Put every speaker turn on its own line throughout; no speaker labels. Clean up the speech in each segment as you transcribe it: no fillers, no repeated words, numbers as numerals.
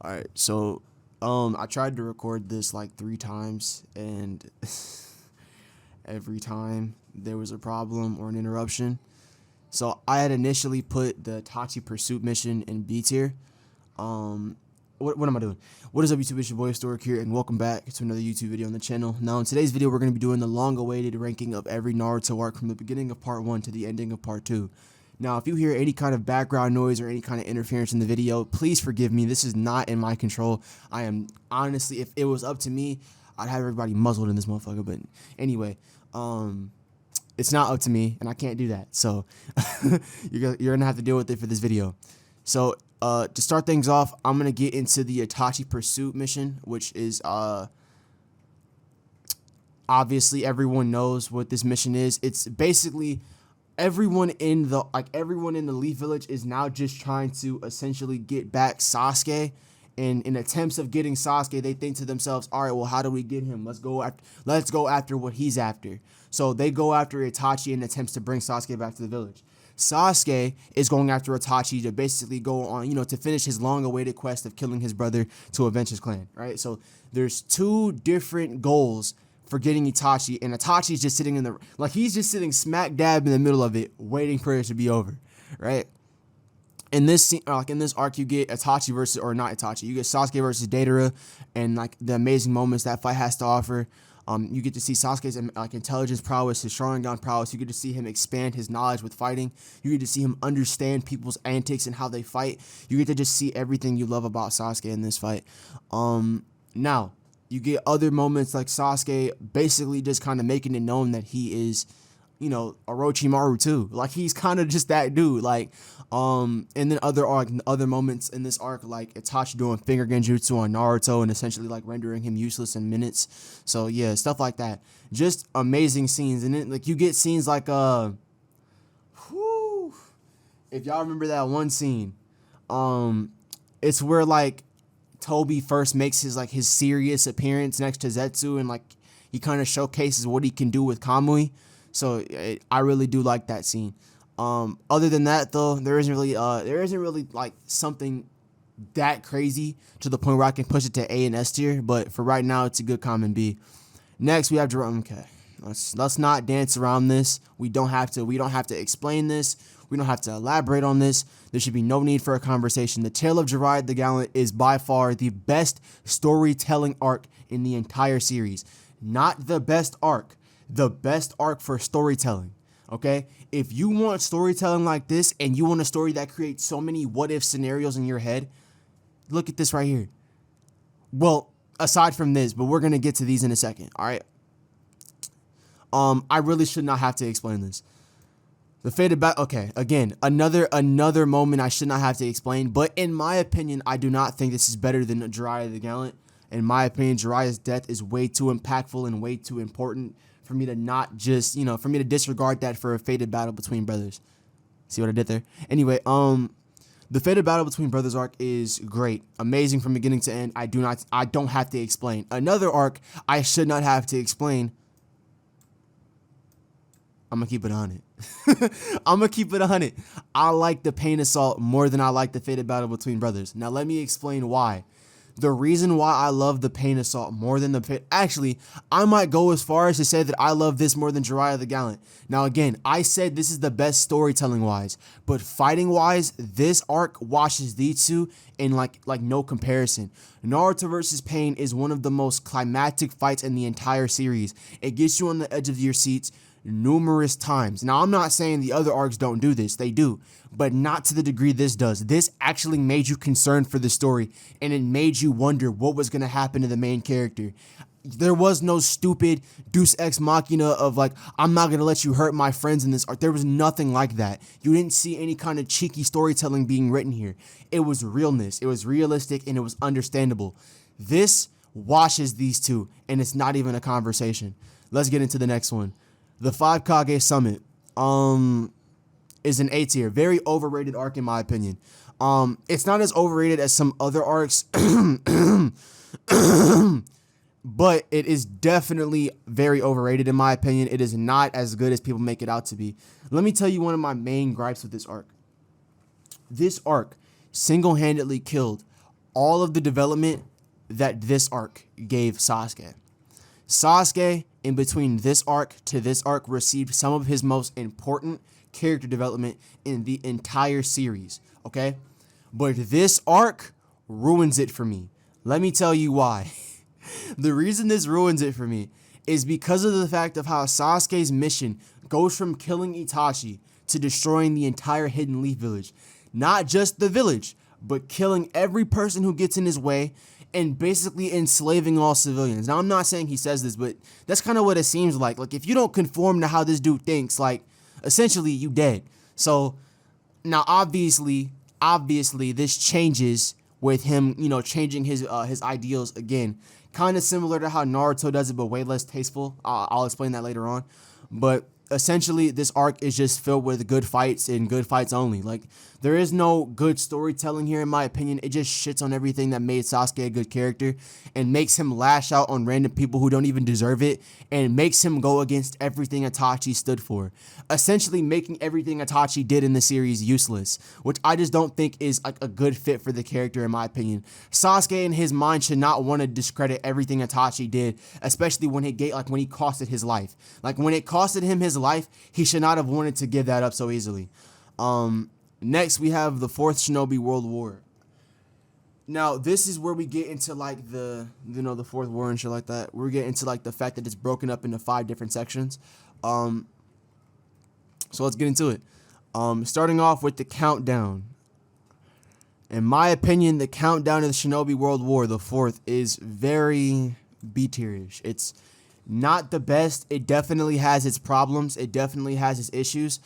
All right, so I tried to record this like 3 times, and every time there was a problem or an interruption. So I had initially put the Tachi Pursuit mission in B tier. What am I doing? What is up, YouTube? It's your boy Stork here, and welcome back to another YouTube video on the channel. Now, in today's video, we're going to be doing the long-awaited ranking of every Naruto arc from the beginning of Part 1 to the ending of Part 2. Now, if you hear any kind of background noise or any kind of interference in the video, please forgive me. This is not in my control. I am honestly, if it was up to me, I'd have everybody muzzled in this motherfucker. But anyway, it's not up to me, and I can't do that. So you're gonna have to deal with it for this video. So to start things off, I'm gonna get into the Itachi Pursuit mission, which is obviously everyone knows what this mission is. It's basically everyone in the Leaf Village is now just trying to essentially get back Sasuke. And in attempts of getting Sasuke, they think to themselves, all right, well, how do we get him? Let's go after what he's after. So they go after Itachi in attempts to bring Sasuke back to the village. Sasuke is going after Itachi to basically go on, to finish his long-awaited quest of killing his brother to avenge his clan, right? So there's two different goals for getting Itachi, and Itachi's just sitting he's just sitting smack dab in the middle of it, waiting for it to be over, right? In this scene, in this arc, you get Itachi versus, or not Itachi, you get Sasuke versus Deidara, and the amazing moments that fight has to offer. You get to see Sasuke's intelligence prowess, his Sharingan prowess. You get to see him expand his knowledge with fighting. You get to see him understand people's antics and how they fight. You get to just see everything you love about Sasuke in this fight. Now, you get other moments like Sasuke basically just kind of making it known that he is, Orochimaru too. Like, he's kind of just that dude. And then other moments in this arc, like Itachi doing finger genjutsu on Naruto and essentially rendering him useless in minutes. So yeah, stuff like that. Just amazing scenes. And then you get scenes like if y'all remember that one scene, it's where Toby first makes his serious appearance next to Zetsu, and he kind of showcases what he can do with Kamui. So I really do like that scene. Other than that, though, there isn't really something that crazy to the point where I can push it to A and S tier. But for right now, it's a good common B. Next, we have Jerome. Okay, let's not dance around this. We don't have to explain this. We don't have to elaborate on this. There should be no need for a conversation. The Tale of Jiraiya the Gallant is by far the best storytelling arc in the entire series. Not the best arc. The best arc for storytelling. Okay? If you want storytelling like this and you want a story that creates so many what-if scenarios in your head, look at this right here. Well, aside from this, but we're going to get to these in a second, all right? I really should not have to explain this. The fated battle, okay, again, another moment I should not have to explain, but in my opinion, I do not think this is better than Jiraiya the Gallant. In my opinion, Jiraiya's death is way too impactful and way too important for me to not just, for me to disregard that for a fated battle between brothers. See what I did there? Anyway, the fated battle between brothers arc is great. Amazing from beginning to end. I don't have to explain. Another arc I should not have to explain. I'm going to keep it 100. I'm going to keep it 100. I like the Pain Assault more than I like the fated battle between brothers. Now, let me explain why. The reason why I love the Pain Assault more than actually, I might go as far as to say that I love this more than Jiraiya the Gallant. Now again, I said this is the best storytelling wise, but fighting wise, this arc washes these two in like no comparison. Naruto versus Pain is one of the most climactic fights in the entire series. It gets you on the edge of your seats numerous times. Now, I'm not saying the other arcs don't do this. They do, but not to the degree this does. This actually made you concerned for the story, and it made you wonder what was going to happen to the main character. There was no stupid Deus Ex Machina of I'm not going to let you hurt my friends in this arc. There was nothing like that. You didn't see any kind of cheeky storytelling being written here. It was realness. It was realistic, and it was understandable. This washes these two, and it's not even a conversation. Let's get into the next one. The 5 Kage Summit is an A tier. Very overrated arc in my opinion. It's not as overrated as some other arcs, but it is definitely very overrated in my opinion. It is not as good as people make it out to be. Let me tell you one of my main gripes with this arc. This arc single-handedly killed all of the development that this arc gave Sasuke. Sasuke, in between this arc to this arc, received some of his most important character development in the entire series, okay? But this arc ruins it for me. Let me tell you why. The reason this ruins it for me is because of the fact of how Sasuke's mission goes from killing Itachi to destroying the entire Hidden Leaf Village. Not just the village, but killing every person who gets in his way and basically enslaving all civilians. Now, I'm not saying he says this, but that's kind of what it seems like. Like, if you don't conform to how this dude thinks, like, essentially, you dead. So, now, obviously, this changes with him, you know, changing his ideals again. Kind of similar to how Naruto does it, but way less tasteful. I'll explain that later on. But essentially, this arc is just filled with good fights and good fights only. Like, there is no good storytelling here, in my opinion. It just shits on everything that made Sasuke a good character and makes him lash out on random people who don't even deserve it and makes him go against everything Itachi stood for. Essentially making everything Itachi did in the series useless, which I just don't think is like a good fit for the character, in my opinion. Sasuke in his mind should not want to discredit everything Itachi did, especially when he costed his life. Like, when it costed him his life, he should not have wanted to give that up so easily. Next, we have the Fourth Shinobi World War. Now, this is where we get into, like, the Fourth War and shit like that. We're getting into, like, the fact that it's broken up into 5 different sections. So let's get into it. Starting off with the countdown. In my opinion, the countdown of the Shinobi World War, the 4th, is very B-tierish. It's not the best. It definitely has its problems. It definitely has its issues.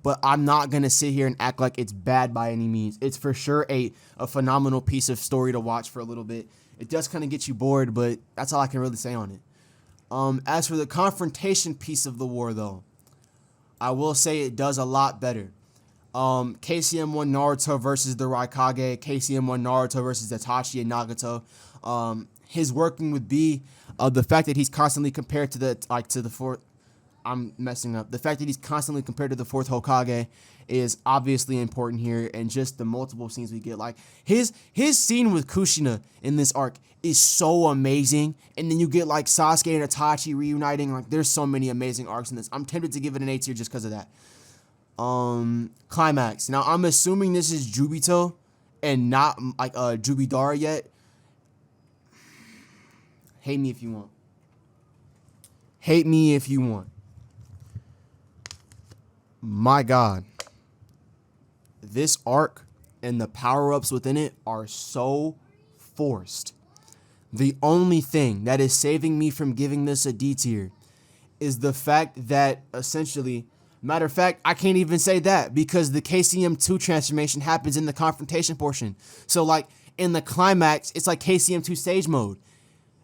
But I'm not going to sit here and act like it's bad by any means. It's for sure a phenomenal piece of story to watch for a little bit. It does kind of get you bored, but that's all I can really say on it. As for the confrontation piece of the war, though, I will say it does a lot better. KCM1 Naruto versus the Raikage, KCM1 Naruto versus Itachi and Nagato. His working with B, the fact that he's constantly compared to the fourth. I'm messing up. The fact that he's constantly compared to the 4th Hokage is obviously important here, and just the multiple scenes we get. Like, his scene with Kushina in this arc is so amazing, and then you get, like, Sasuke and Itachi reuniting. Like, there's so many amazing arcs in this. I'm tempted to give it an A tier just because of that. Climax. Now, I'm assuming this is Jubito and not, like, Jubidara yet. Hate me if you want. Hate me if you want. My God, this arc and the power-ups within it are so forced. The only thing that is saving me from giving this a D tier is the fact that essentially, matter of fact, I can't even say that because the KCM2 transformation happens in the confrontation portion. So, like, in the climax, it's like KCM2 stage mode.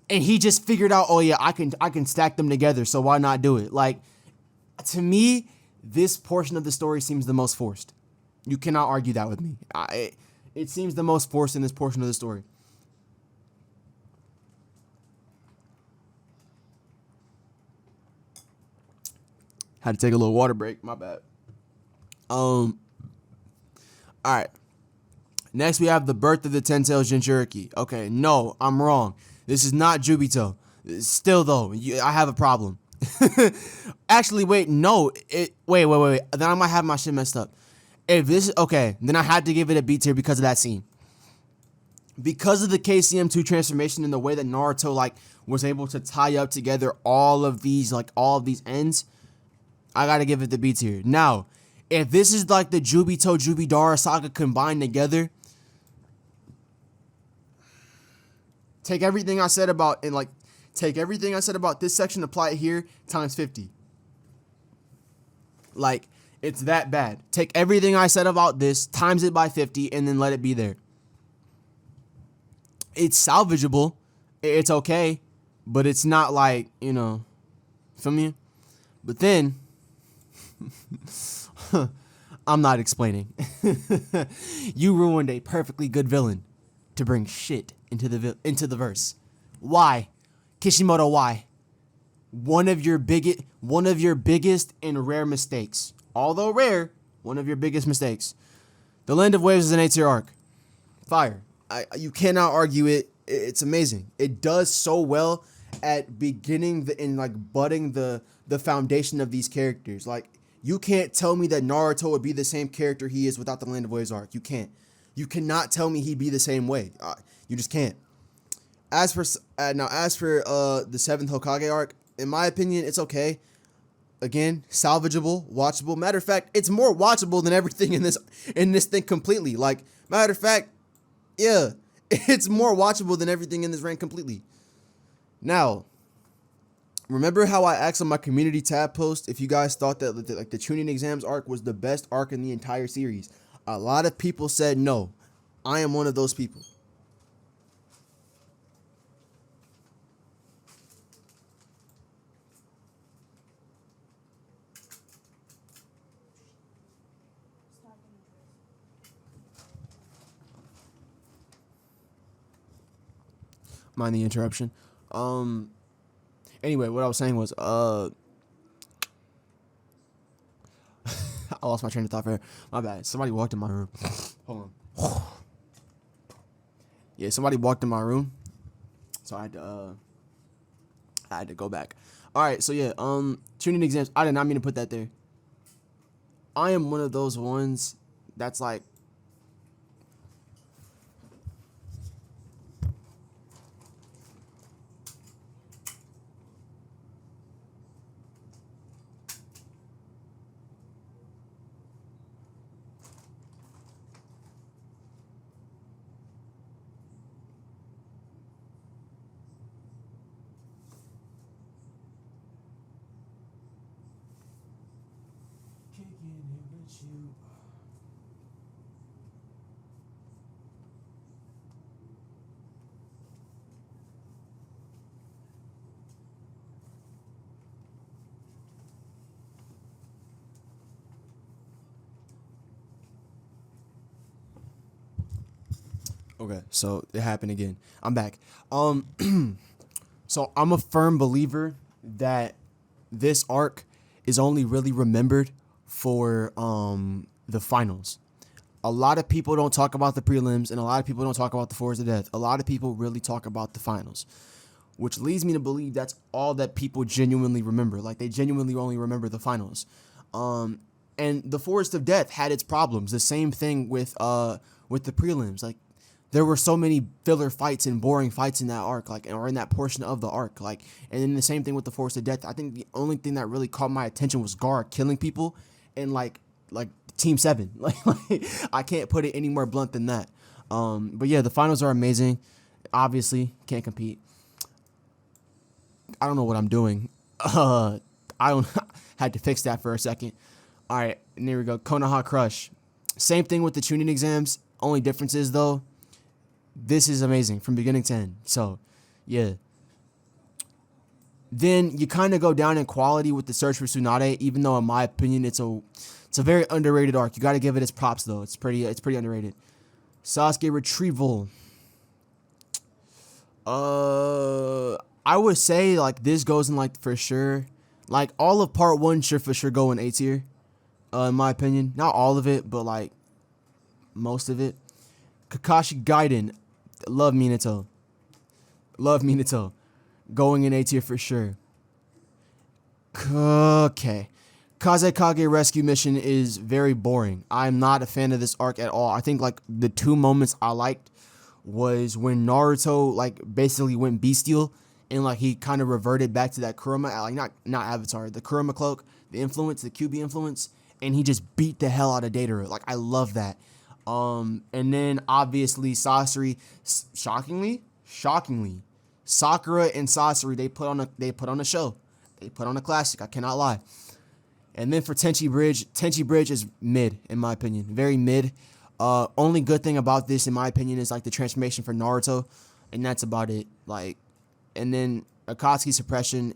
And he just figured out, oh yeah, I can stack them together, so why not do it? Like, to me, this portion of the story seems the most forced. You cannot argue that with me. It seems the most forced in this portion of the story. Had to take a little water break. My bad. All right. Next, we have the birth of the Ten Tails Jinchuriki. Okay, no, I'm wrong. This is not Jubito. Still, though, I have a problem. Actually, wait, no. Wait. Then I might have my shit messed up. If this is okay, then I had to give it a B tier because of that scene. Because of the KCM2 transformation and the way that Naruto, like, was able to tie up together all of these ends, I gotta give it the B tier. Now, if this is like the Jubito Jubidara saga combined together, take everything I said about this section, apply it here, times 50. Like, it's that bad. Take everything I said about this, times it by 50, and then let it be there. It's salvageable. It's okay. But it's not like, you know, feel me? But then, I'm not explaining. You ruined a perfectly good villain to bring shit into the verse. Why? Kishimoto, why? One of your biggest and rare mistakes. Although rare, one of your biggest mistakes. The Land of Waves is an A tier arc. Fire. You cannot argue it. It's amazing. It does so well at beginning and like budding the foundation of these characters. Like you can't tell me that Naruto would be the same character he is without the Land of Waves arc. You can't. You cannot tell me he'd be the same way. You just can't. As for the seventh Hokage arc, in my opinion, it's okay. Again, salvageable, watchable. Matter of fact, it's more watchable than everything in this thing completely. Like, matter of fact, yeah, it's more watchable than everything in this rank completely. Now, remember how I asked on my community tab post if you guys thought that the tuning exams arc was the best arc in the entire series? A lot of people said no. I am one of those people. Mind the interruption. Anyway, what I was saying was I lost my train of thought there. My bad. Somebody walked in my room. Hold on. Yeah, somebody walked in my room, so I had to go back. All right, so yeah, tuning exams. I did not mean to put that there. I am one of those ones that's like, okay, so it happened again. I'm back. So I'm a firm believer that this arc is only really remembered for the finals. A lot of people don't talk about the prelims, and a lot of people don't talk about the fours of death. A lot of people really talk about the finals, which leads me to believe that's all that people genuinely remember. Like, they genuinely only remember the finals. And the Forest of Death had its problems. The same thing with the prelims. Like, there were so many filler fights and boring fights in that arc, like, or in that portion of the arc. Like, and then the same thing with the Forest of Death. I think the only thing that really caught my attention was Gar killing people and like Team 7. Like I can't put it any more blunt than that. But yeah, the finals are amazing. Obviously, can't compete. I don't know what I'm doing. I don't had to fix that for a second. All right, and there we go. Konoha Crush. Same thing with the tuning exams. Only difference is though, this is amazing from beginning to end. So, yeah. Then you kind of go down in quality with the Search for Tsunade, even though in my opinion it's a very underrated arc. You got to give it its props though. It's pretty underrated. Sasuke Retrieval. I would say like this goes in like for sure. Like all of part 1 should for sure go in A tier. In my opinion, not all of it, but like most of it. Kakashi Gaiden. Love Minato. Going in A tier for sure. Okay. Kazekage Rescue Mission is very boring. I'm not a fan of this arc at all. I think like the 2 moments I liked was when Naruto like basically went bestial and like he kind of reverted back to that Kurama, like not Avatar, the Kurama cloak, the influence, the QB influence, and he just beat the hell out of Datara. Like I love that. And then obviously Sasori, shockingly, Sakura and Sasori, they put on a show. They put on a classic. I cannot lie. And then for Tenchi Bridge is mid in my opinion, very mid. Only good thing about this in my opinion is like the transformation for Naruto, and that's about it. Like, and then Akatsuki Suppression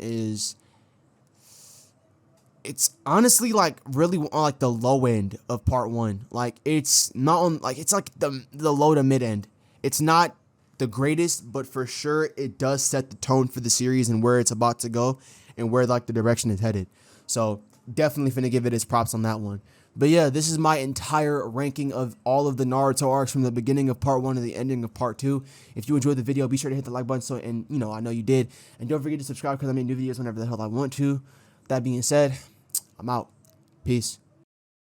it's honestly like really on like the low end of part 1. Like it's not on like it's like the low to mid end. It's not the greatest, but for sure it does set the tone for the series and where it's about to go and where like the direction is headed. So definitely finna give it its props on that one. But yeah, this is my entire ranking of all of the Naruto arcs from the beginning of part 1 to the ending of part 2. If you enjoyed the video, be sure to hit the like button, and I know you did. And don't forget to subscribe because I make new videos whenever the hell I want to. That being said, I'm out. Peace.